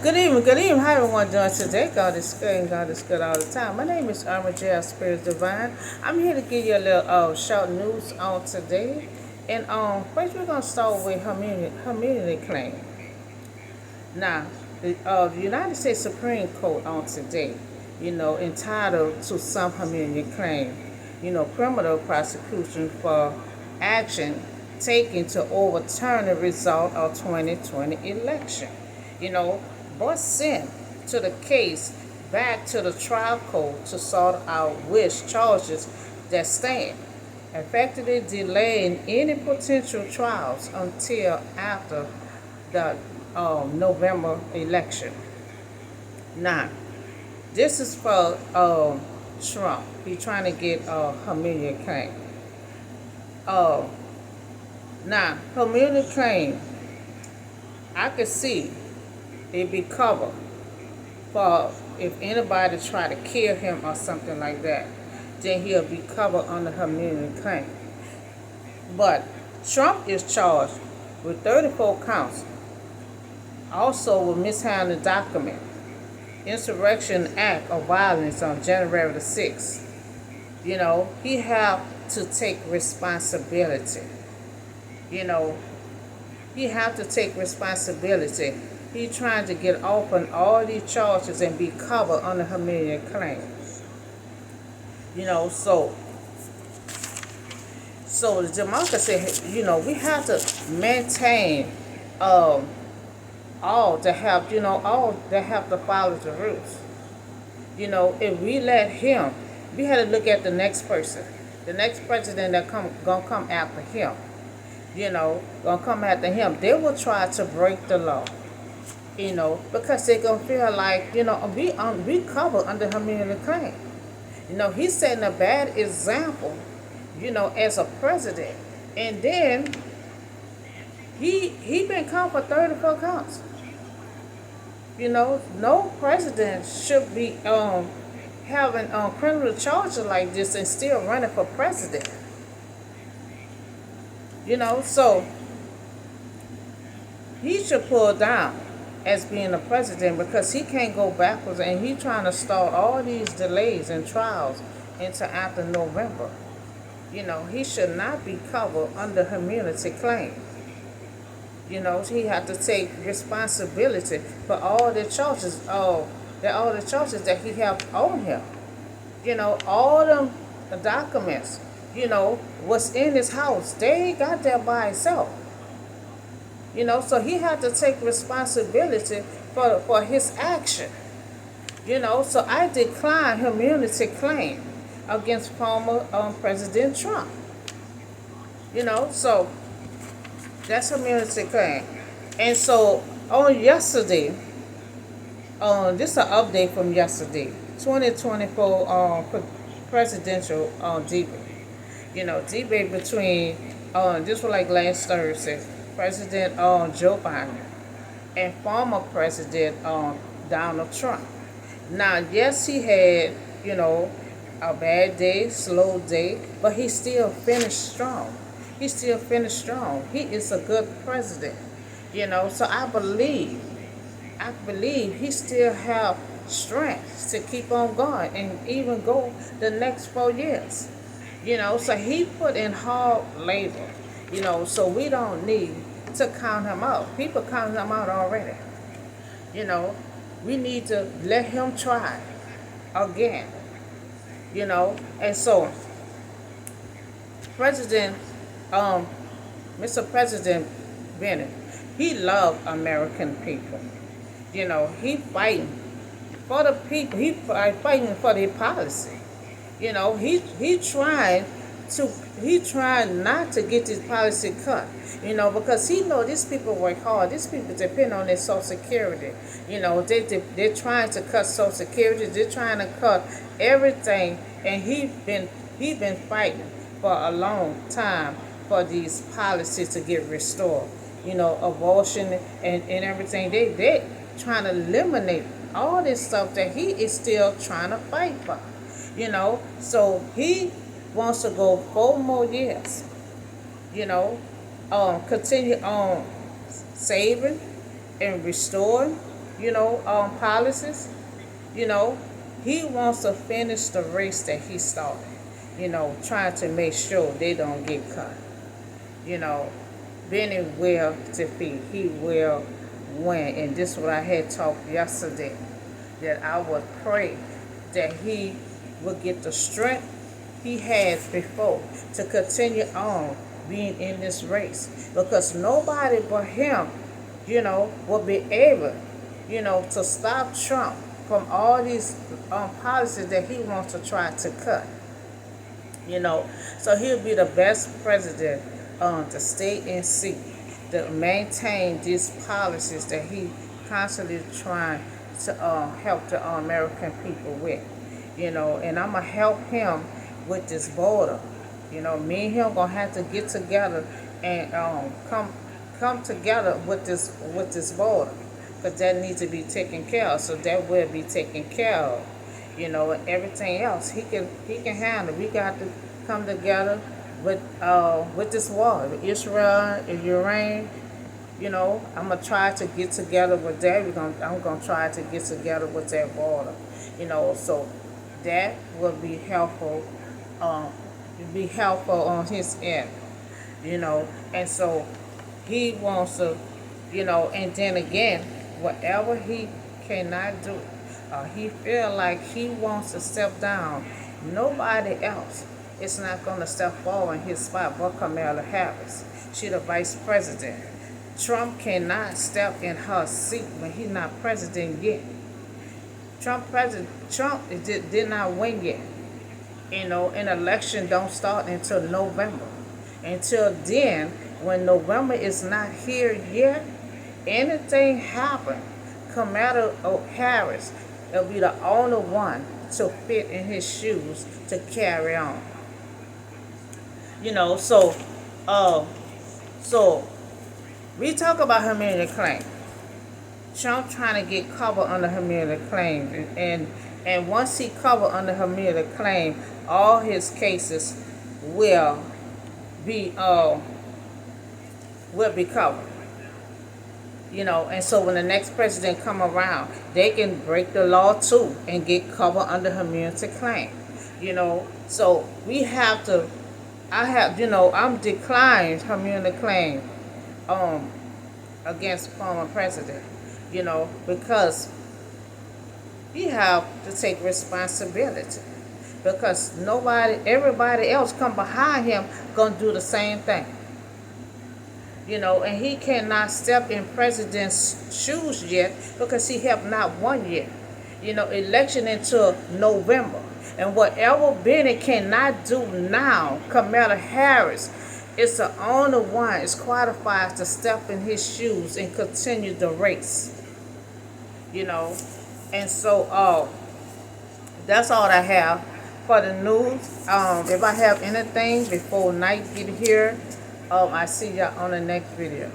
Good evening. How everyone doing today? God is good and God is good all the time. My name is Armor J. Spirit Divine. I'm here to give you a little short news on today. And first we're gonna start with immunity claim. Now, the United States Supreme Court on today, entitled to some immunity claim, criminal prosecution for action taken to overturn the result of 2020 election. You know, but sent to the case back to the trial court to sort out which charges that stand, effectively delaying any potential trials until after the November election. Now, this is for Trump. He's trying to get Amelia claim. Uh, Now, Amelia claim, I could see it be covered for if anybody try to kill him or something like that, then he'll be covered under Amelia claim. But Trump is charged with 34 counts, also with mishandling document, insurrection act of violence on January the 6th. He have to take responsibility. You know, he have to take responsibility. He trying to get off on all these charges and be covered under Amelia claim. So the democracy, we have to maintain all to have, all that have to follow the rules. If we let him, we had to look at the next person, the next president that gonna come after him. Gonna come after him. They will try to break the law. Because they gonna feel like, we cover under Amelia claim. He's setting a bad example, as a president. And then he been caught for 34 counts. No president should be having criminal charges like this and still running for president. So he should pull down as being a president because he can't go backwards and he trying to start all these delays and trials into after November. He should not be covered under immunity claim. He had to take responsibility for all the charges, that he have on him. All them documents, what's in his house, they got there by himself. So he had to take responsibility for his action. So I decline immunity claim against former President Trump. So that's immunity claim. And so on yesterday, this is an update from yesterday, 2024 presidential debate. Debate between, this was like last Thursday, President Joe Biden and former President Donald Trump. Now, yes, he had, a bad day, slow day, but he still finished strong. He still finished strong. He is a good president. So I believe he still have strength to keep on going and even go the next 4 years. So he put in hard labor. So we don't need to count him out. People count him out already. We need to let him try again. And so President, Mr. President Bennett, he loved American people. He fighting for the people. He fighting for their policy. He trying not to get this policy cut. Because he know these people work hard. These people depend on their Social Security. They're trying to cut Social Security. They're trying to cut everything, and he been fighting for a long time for these policies to get restored. Abortion and everything. They trying to eliminate all this stuff that he is still trying to fight for. So he wants to go 4 more years. Continue on saving and restoring, policies. You know, he wants to finish the race that he started. Trying to make sure they don't get cut. You know, Benny will defeat. He will win. And this is what I had talked yesterday. That I would pray that he would get the strength he had before to continue on being in this race. Because nobody but him, will be able, to stop Trump from all these policies that he wants to try to cut. So he'll be the best president to stay in seat, to maintain these policies that he constantly trying to help the American people with. And I'm gonna help him with this border. Me and him gonna have to get together and come together with this border, because that needs to be taken care of. So that will be taken care of. And everything else he can handle. We got to come together with this war, with Israel and Ukraine. I'm gonna try to get together with that. I'm gonna try to get together with that border. So that will be helpful. On his end. And so he wants to, and then again, whatever he cannot do, he feel like he wants to step down. Nobody else is not going to step forward in his spot but Kamala Harris. She the vice president. Trump cannot step in her seat when he's not president yet. Trump did not win yet. An election don't start until November. Until then, when November is not here yet, anything happen, Kamala Harris will be the only one to fit in his shoes to carry on. So we talk about Hamilton claim. Trump trying to get covered under Hamilton claim, and once he covered under Hamilton claim, all his cases will be covered. And so when the next president come around, they can break the law too and get covered under Hamilton claim. So we have to. I'm declined Hamilton claim against former president. Because he have to take responsibility, because everybody else come behind him gonna do the same thing. And he cannot step in president's shoes yet because he have not won yet. Election until November, and whatever Benny cannot do now, Kamala Harris is the only one is qualified to step in his shoes and continue the race. And so that's all I have for the news. If I have anything before night get here, I see y'all on the next video.